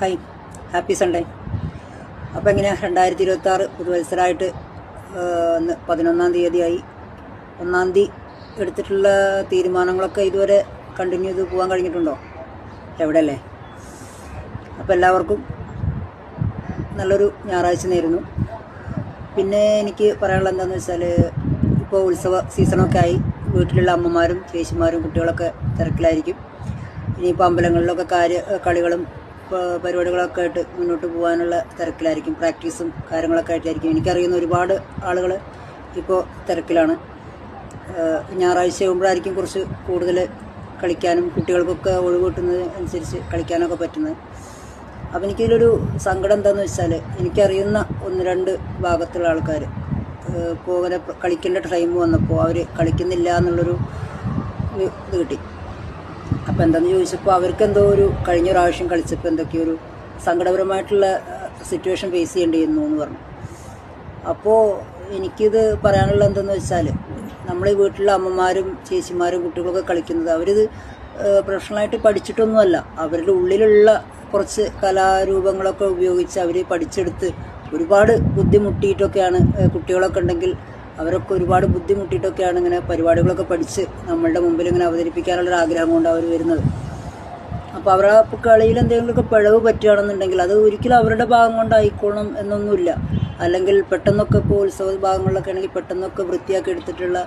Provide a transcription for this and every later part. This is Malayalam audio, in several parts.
Hi, happy Sunday. അപ്പോൾ എങ്ങനെയാണ് 2026 പുതുവത്സരമായിട്ട് 11-ാം തീയതിയായി. 1-ാം തീയതി എടുത്തിട്ടുള്ള തീരുമാനങ്ങളൊക്കെ ഇതുവരെ കണ്ടിന്യൂ ചെയ്ത് പോകാൻ കഴിഞ്ഞിട്ടുണ്ടോ? എവിടെയല്ലേ. അപ്പോൾ എല്ലാവർക്കും നല്ലൊരു ഞായറാഴ്ച നേരുന്നു. പിന്നെ എനിക്ക് പറയാനുള്ളത് എന്താണെന്ന് വെച്ചാൽ, ഇപ്പോൾ ഉത്സവ സീസണൊക്കെ ആയി. വീട്ടിലുള്ള അമ്മമാരും ചേച്ചിമാരും കുട്ടികളൊക്കെ തിരക്കിലായിരിക്കും. ഇനിയിപ്പോൾ അമ്പലങ്ങളിലൊക്കെ കളികളും പരിപാടികളൊക്കെ ആയിട്ട് മുന്നോട്ട് പോകാനുള്ള തിരക്കിലായിരിക്കും. പ്രാക്ടീസും കാര്യങ്ങളൊക്കെ ആയിട്ടായിരിക്കും. എനിക്കറിയുന്ന ഒരുപാട് ആളുകൾ ഇപ്പോൾ തിരക്കിലാണ്. ഞായറാഴ്ച ആകുമ്പോഴായിരിക്കും കുറച്ച് കൂടുതൽ കളിക്കാനും കുട്ടികൾക്കൊക്കെ ഒഴിവ് കിട്ടുന്നത് അനുസരിച്ച് കളിക്കാനൊക്കെ പറ്റുന്നത്. അപ്പോൾ എനിക്കിതിലൊരു സങ്കടം എന്താണെന്ന് വെച്ചാൽ, എനിക്കറിയുന്ന 1-2 ഭാഗത്തുള്ള ആൾക്കാർ ഇപ്പോൾ അങ്ങനെ കളിക്കേണ്ട ടൈം വന്നപ്പോൾ അവർ കളിക്കുന്നില്ല എന്നുള്ളൊരു ഇത് കിട്ടി. അപ്പോൾ എന്താണെന്ന് ചോദിച്ചപ്പോൾ അവർക്ക് എന്തോ ഒരു കഴിഞ്ഞ പ്രാവശ്യം കളിച്ചപ്പോൾ എന്തൊക്കെയോ ഒരു സങ്കടപരമായിട്ടുള്ള സിറ്റുവേഷൻ ഫേസ് ചെയ്യേണ്ടി വന്നു എന്ന് പറഞ്ഞു. അപ്പോൾ എനിക്കിത് പറയാനുള്ള എന്തെന്ന് വെച്ചാൽ, നമ്മളീ വീട്ടിലെ അമ്മമാരും ചേച്ചിമാരും കുട്ടികളൊക്കെ കളിക്കുന്നത് അവരിത് പ്രൊഫഷണലായിട്ട് പഠിച്ചിട്ടൊന്നുമല്ല. അവരുടെ ഉള്ളിലുള്ള കുറച്ച് കലാരൂപങ്ങളൊക്കെ ഉപയോഗിച്ച് അവർ പഠിച്ചെടുത്ത് ഒരുപാട് ബുദ്ധിമുട്ടിയിട്ടൊക്കെയാണ്, കുട്ടികളൊക്കെ ഉണ്ടെങ്കിൽ അവരൊക്കെ ഒരുപാട് ബുദ്ധിമുട്ടിയിട്ടൊക്കെയാണ് ഇങ്ങനെ പരിപാടികളൊക്കെ പഠിച്ച് നമ്മളുടെ മുമ്പിൽ ഇങ്ങനെ അവതരിപ്പിക്കാനുള്ളൊരു ആഗ്രഹം കൊണ്ട് അവർ വരുന്നത്. അപ്പോൾ അവരുടെ കളിയിൽ എന്തെങ്കിലുമൊക്കെ പിഴവ് പറ്റുകയാണെന്നുണ്ടെങ്കിൽ അത് ഒരിക്കലും അവരുടെ ഭാഗം കൊണ്ടായിക്കോണം എന്നൊന്നുമില്ല. അല്ലെങ്കിൽ പെട്ടെന്നൊക്കെ ഇപ്പോൾ ഉത്സവ ഭാഗങ്ങളിലൊക്കെ ആണെങ്കിൽ പെട്ടെന്നൊക്കെ വൃത്തിയാക്കി എടുത്തിട്ടുള്ള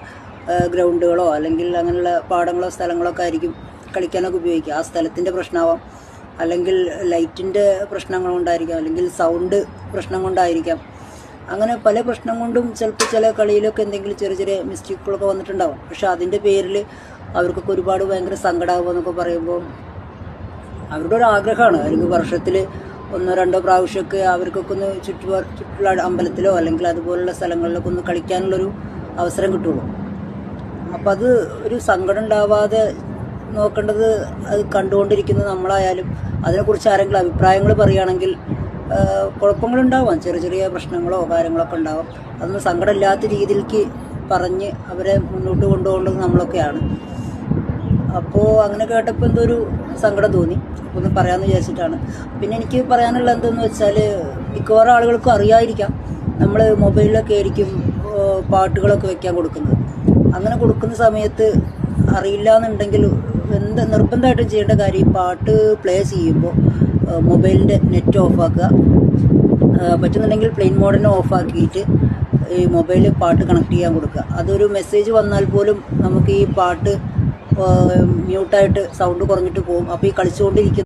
ഗ്രൗണ്ടുകളോ അല്ലെങ്കിൽ അങ്ങനെയുള്ള പാടങ്ങളോ സ്ഥലങ്ങളൊക്കെ ആയിരിക്കും കളിക്കാനൊക്കെ ഉപയോഗിക്കുക. ആ സ്ഥലത്തിൻ്റെ പ്രശ്നമാവാം, അല്ലെങ്കിൽ ലൈറ്റിൻ്റെ പ്രശ്നങ്ങൾ കൊണ്ടായിരിക്കാം, അല്ലെങ്കിൽ സൗണ്ട് പ്രശ്നം കൊണ്ടായിരിക്കാം. അങ്ങനെ പല പ്രശ്നം കൊണ്ടും ചിലപ്പോൾ ചില കളിയിലൊക്കെ എന്തെങ്കിലും ചെറിയ ചെറിയ മിസ്റ്റേക്കുകളൊക്കെ വന്നിട്ടുണ്ടാവും. പക്ഷെ അതിൻ്റെ പേരിൽ അവർക്കൊക്കെ ഒരുപാട് ഭയങ്കര സങ്കടമാകുക എന്നൊക്കെ പറയുമ്പോൾ അവരുടെ ഒരു ആഗ്രഹമാണ്. അല്ലെങ്കിൽ വർഷത്തിൽ 1-2 പ്രാവശ്യമൊക്കെ അവർക്കൊക്കെ ഒന്ന് ചുറ്റുള്ള അമ്പലത്തിലോ അല്ലെങ്കിൽ അതുപോലുള്ള സ്ഥലങ്ങളിലൊക്കെ ഒന്ന് കളിക്കാനുള്ളൊരു അവസരം കിട്ടുള്ളൂ. അപ്പം അത് ഒരു സങ്കടം ഉണ്ടാവാതെ നോക്കേണ്ടത് അത് കണ്ടുകൊണ്ടിരിക്കുന്നത് നമ്മളായാലും. അതിനെക്കുറിച്ച് ആരെങ്കിലും അഭിപ്രായങ്ങൾ പറയുകയാണെങ്കിൽ കുഴപ്പങ്ങളുണ്ടാവാം, ചെറിയ ചെറിയ പ്രശ്നങ്ങളോ കാര്യങ്ങളൊക്കെ ഉണ്ടാവാം. അതൊന്നും സങ്കടമില്ലാത്ത രീതിയിലേക്ക് പറഞ്ഞ് അവരെ മുന്നോട്ട് കൊണ്ടുപോകേണ്ടത് നമ്മളൊക്കെയാണ്. അപ്പോൾ അങ്ങനെ കേട്ടപ്പോൾ എന്തോ ഒരു സങ്കടം തോന്നി. അപ്പോൾ ഒന്ന് പറയാമെന്ന് വിചാരിച്ചിട്ടാണ്. പിന്നെ എനിക്ക് പറയാനുള്ള എന്തെന്ന് വെച്ചാൽ, മിക്കവാറും ആളുകൾക്കും അറിയാതിരിക്കാം, നമ്മൾ മൊബൈലിലൊക്കെ ആയിരിക്കും പാട്ടുകളൊക്കെ വെക്കാൻ കൊടുക്കുന്നത്. അങ്ങനെ കൊടുക്കുന്ന സമയത്ത് അറിയില്ല എന്നുണ്ടെങ്കിൽ നിർബന്ധമായിട്ടും ചെയ്യേണ്ട കാര്യം, പാട്ട് പ്ലേ ചെയ്യുമ്പോൾ മൊബൈലിൻ്റെ നെറ്റ് ഓഫാക്കുക. പറ്റുന്നുണ്ടെങ്കിൽ പ്ലെയിൻ മോഡിനെ ഓഫാക്കിയിട്ട് ഈ മൊബൈലിൽ പാട്ട് കണക്ട് ചെയ്യാൻ കൊടുക്കുക. അതൊരു മെസ്സേജ് വന്നാൽ പോലും നമുക്ക് ഈ പാട്ട് മ്യൂട്ടായിട്ട് സൗണ്ട് കുറഞ്ഞിട്ട് പോകും. അപ്പോൾ ഈ കളിച്ചുകൊണ്ടിരിക്കുന്ന